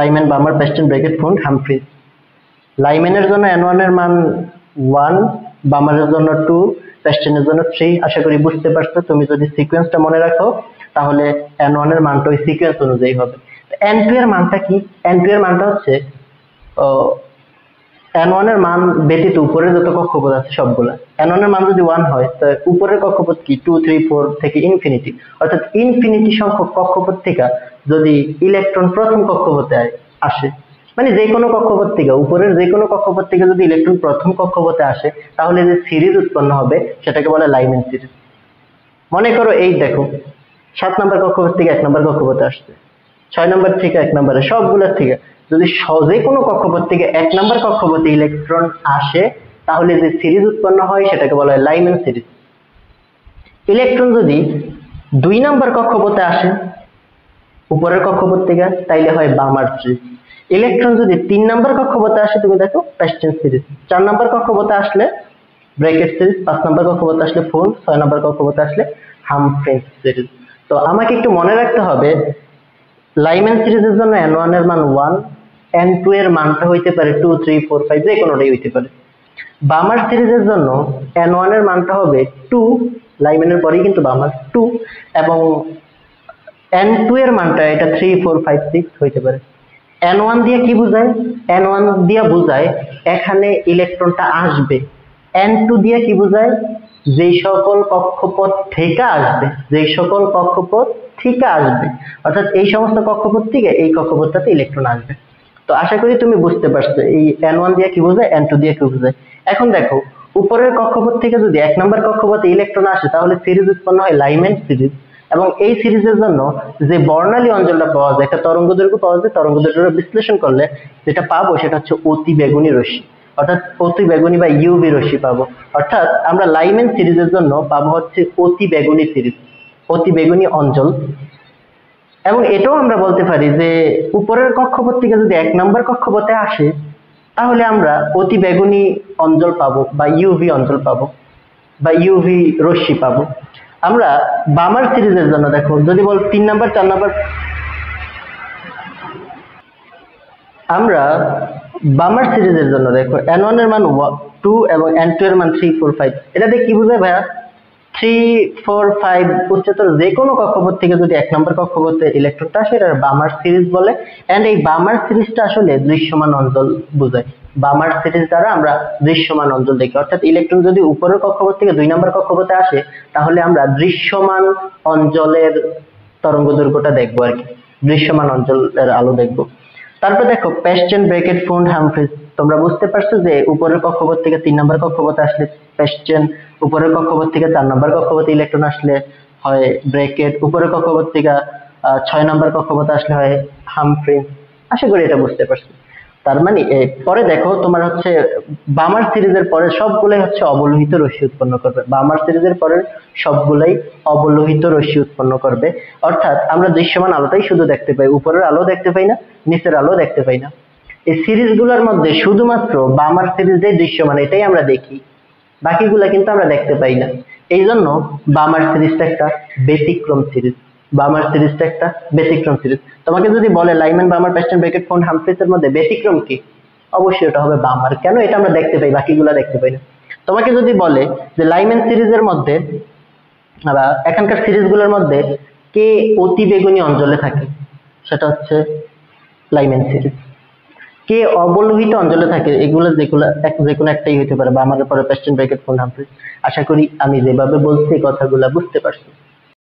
Lyman, Balmer, Paschen, Brackett, Pfund, Humphreys. লাইম্যানের জন্য n1 এর মান 1, বামারের জন্য 2, প্যাস্টেনের জন্য 3। আশা করি বুঝতে পারছো। তুমি যদি সিকোয়েন্সটা মনে রাখো তাহলে n1 এর মানটা ওই সিকোয়েন্স অনুযায়ী হবে। n2 এর মানটা কি? n2 এর মানটা হচ্ছে n1 এর মান ব্যতীত উপরের যত কক্ষপথ আছে সবগুলা। n1 এর মান যদি 1 হয় তো উপরের কক্ষপথ কি 2, 3, 4 থেকে ইনফিনিটি, অর্থাৎ ইনফিনিটি সংখ্যক কক্ষপথ থেকে যদি ইলেকট্রন প্রথম কক্ষপথে আসে, মানে যে কোনো কক্ষপথ থেকে, উপরের যে কোনো কক্ষপথ থেকে যদি ইলেকট্রন প্রথম কক্ষপথে আসে তাহলে যে সিরিজ উৎপন্ন হবে সেটাকে বলে লাইম্যান সিরিজ। মনে করো এই দেখো 7 নম্বর কক্ষপথ থেকে 1 নম্বর কক্ষপথে আসছে, 6 নম্বর থেকে 1 নম্বরে, সবগুলোর থেকে যদি যে কোনো কক্ষপথ থেকে 1 নম্বর কক্ষপথে ইলেকট্রন আসে তাহলে যে সিরিজ উৎপন্ন হয় সেটাকে বলা হয় লাইম্যান সিরিজ। ইলেকট্রন যদি 2 নম্বর কক্ষপথে আসে উপরের কক্ষপথ থেকে তাইলে হয় বামার সিরিজ। ইলেকট্রন যদি 3 নম্বর কক্ষপথে আসে তুমি দেখো প্যাস্টেন সিরিজ। 4 নম্বর কক্ষপথে আসলে ব্রেকেট সিরিজ, 5 নম্বর কক্ষপথে আসলে ফুন্ড, 6 নম্বর কক্ষপথে আসলে হামফ্রিজ সিরিজ। তো আমাকে একটু মনে রাখতে হবে লাইম্যান সিরিজের জন্য n1 এর মান 1, n2 এর মানটা হইতে পারে 2, 3, 4, 5 যে কোনোটাই হইতে পারে। বামার সিরিজের জন্য n1 এর মানটা হবে 2, লাইম্যানের পরেই কিন্তু বামার 2, এবং n2 এর মানটা এটা 3, 4, 5, 6 হইতে পারে। n1 দিয়ে কি বোঝায়? n1 দিয়ে বোঝায় এখানে ইলেকট্রনটা আসবে। n2 দিয়ে কি বোঝায়? যেই সকল কক্ষপথ থেকে আসবে, যেই সকল কক্ষপথ থেকে আসবে, অর্থাৎ এই সমস্ত কক্ষপথ থেকে এই কক্ষপথটাতে ইলেকট্রন আসবে। তো আশা করি তুমি বুঝতে পারছো এই n1 দিয়ে কি বোঝায়, n2 দিয়ে কি বোঝায়। এখন দেখো উপরের কক্ষপথ থেকে যদি 1 নম্বর কক্ষপথে ইলেকট্রন আসে তাহলে সিরিজ উৎপন্ন হয় লাইম্যান সিরিজ, এবং এই সিরিজের জন্য যে বর্ণালী অঞ্চলটা পাওয়া যায়, একটা তরঙ্গ দৈর্ঘ্য পাওয়া যায়, তরঙ্গ দৈর্ঘ্য বিশ্লেষণ করলে যেটা পাবো সেটা হচ্ছে অতি বেগুনি রশ্মি, অর্থাৎ অতি বেগুনি বা ইউভি রশ্মি পাবো। অর্থাৎ আমরা লাইম্যান সিরিজের জন্য পাবো হচ্ছে অতি বেগুনি সিরিজ, অতি বেগুনি অঞ্চল। এবং এটাও আমরা বলতে পারি যে উপরের কক্ষপথ থেকে যদি 1 নম্বর কক্ষপথে আসে তাহলে আমরা অতি বেগুনি অঞ্চল পাবো বা ইউভি অঞ্চল পাবো বা ইউভি রশ্মি পাবো। আমরা বামার সিরিজের জন্য দেখো যদি বল 3 নম্বর 4 নম্বর, আমরা বামার সিরিজের জন্য দেখো n1 এর মান 2 এবং n2 এর মান 3, 4, 5। এটা দিয়ে কি বোঝায় ভাইয়া? 3, 4, 5 উচ্চতর যে কোনো কক্ষপথ থেকে যদি 1 নম্বর কক্ষপথে ইলেকট্রনটা আসে এটা বামার সিরিজ বলে। এন্ড এই বামার সিরিজটা আসলে দৃশ্যমান অঞ্চল বোঝায়। বামার সিরিজ দ্বারা আমরা দৃশ্যমান অঞ্চল দেখি, অর্থাৎ ইলেকট্রন যদি উপরের কক্ষপথ থেকে 2 নম্বর কক্ষপথে আসে তাহলে আমরা দৃশ্যমান অঞ্চলের তরঙ্গ দৈর্ঘ্যটা দেখবো আর কি, দৃশ্যমান অঞ্চলের আলো দেখবো। তারপর দেখো প্যাস্টেন, ব্রেকেট, ফুন্ড, হামফ্রিজ। তোমরা বুঝতে পারছো যে উপরের কক্ষপথ থেকে 3 নম্বর কক্ষপথে আসলে প্যাস্টেন, উপরের কক্ষপথ থেকে 4 নম্বর কক্ষপথে ইলেকট্রন আসলে হয় ব্রেকেট, উপরের কক্ষপথ থেকে 6 নম্বর কক্ষপথে আসলে হয় হামফ্রিজ। আশা করি এটা বুঝতে পারছো। তার মানে পরে দেখো তোমার হচ্ছে বামার সিরিজের পরে সবগুলাই হচ্ছে অবলোহিত রশ্মি উৎপন্ন করবে। বামার সিরিজের পরে সবগুলাই অবলোহিত রশ্মি উৎপন্ন করবে, অর্থাৎ আমরা দৃশ্যমান আলোটাই শুধু দেখতে পাই, উপরের আলো দেখতে পাই না, নিচের আলো দেখতে পাই না। এই সিরিজগুলোর মধ্যে শুধুমাত্র বামার সিরিজে দৃশ্যমান এটাই আমরা দেখি, বাকিগুলা কিন্তু আমরা দেখতে পাই না। এই জন্য বামার সিরিজটা একটা ব্যতিক্রম সিরিজ, বামার সিরিজটা একটা ব্যতিক্রম সিরিজ। তোমাকে যদি বলে লাইম্যান, বামার, প্যাস্টেন, ব্রেকেট, ফুন্ড, হামফ্রিজের মধ্যে ব্যতিক্রম কি, অবশ্যই এটা হবে বামার। কেন? এটা আমরা দেখতে পাই, বাকিগুলা দেখতে পাই না। তোমাকে যদি বলে যে লাইম্যান সিরিজের মধ্যে বা এখানকার সিরিজগুলোর মধ্যে কে অতি বেগুনি অঞ্চলে থাকে, সেটা হচ্ছে লাইম্যান সিরিজ। কে অবলোহিত অঞ্চলে থাকে, এগুলো যেগুলো একটাই হইতে পারে, বা আমাদের পরে প্যাস্টেন, ব্রেকেট, ফুন্ড, হামফ্রিজ। আশা করি আমি যেভাবে বলছি কথাগুলা বুঝতে পারছি।